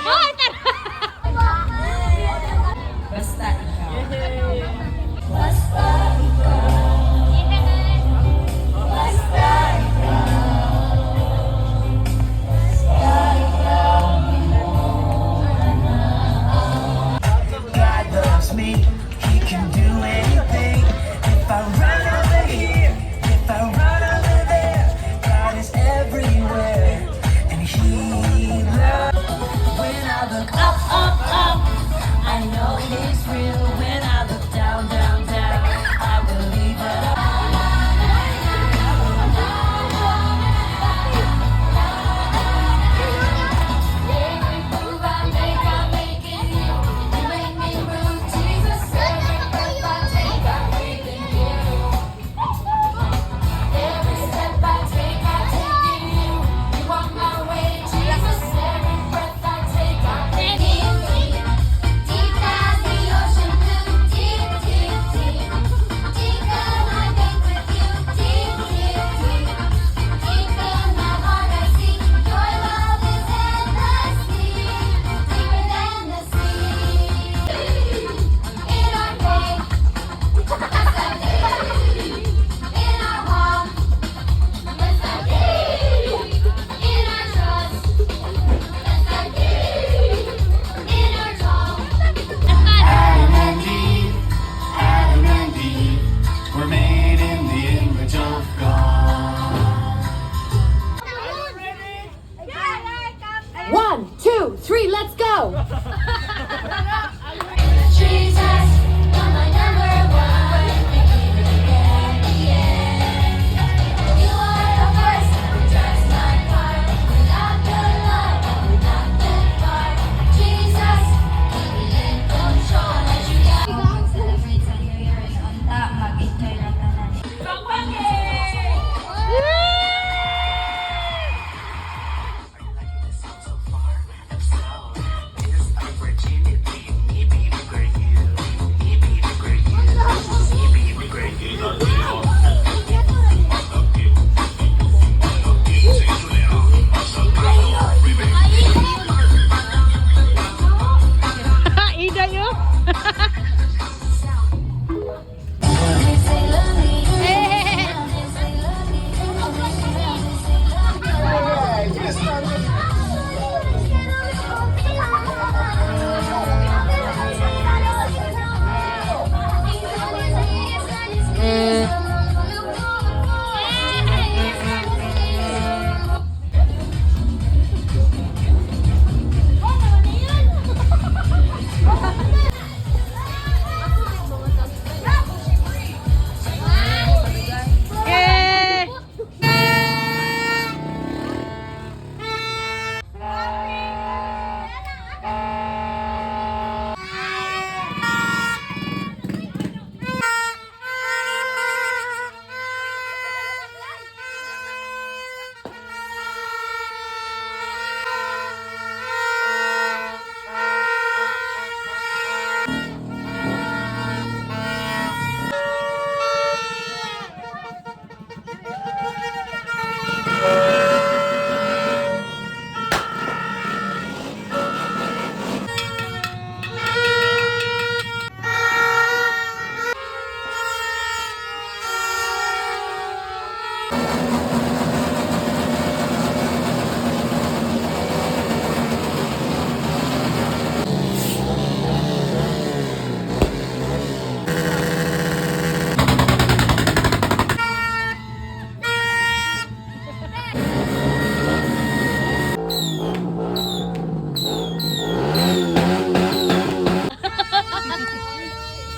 Hoy, tara! Basta ikaw. Basta ikaw. Basta God loves me, He can do anything. If I run over here, if I run over there, God is everywhere, and He loves. When I look up, up, up, I know it is real. When I look down, down, down, I believe that Adam and Eve were made in the image of God. 1, 2, 3, let's go! Jesus, you're my number one. You are the first who drives my car. Without your love, I would not get far. Jesus, keep me in control as you guide. Celebrate sa New Year is unta, mag-enjoy lang tanan. Ida yun? They say love me, Eh, they say love me, they say love me. eh.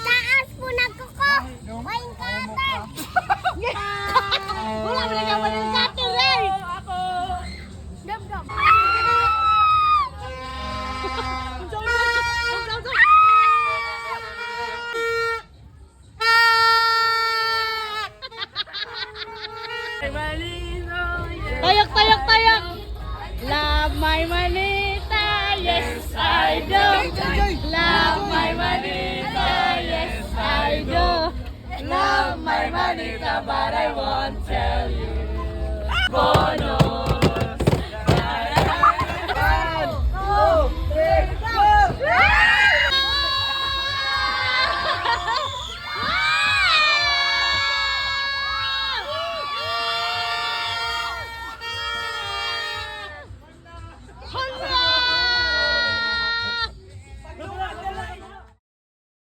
Taas po nagkuko! Wine cutter! Wala mo na naman ng cutter eh! Dum-dum! Tayak, tayak, tayak! Love my manita, yes I do. Love my manita, yes I do. Love my manita, but I won't tell you. Bono.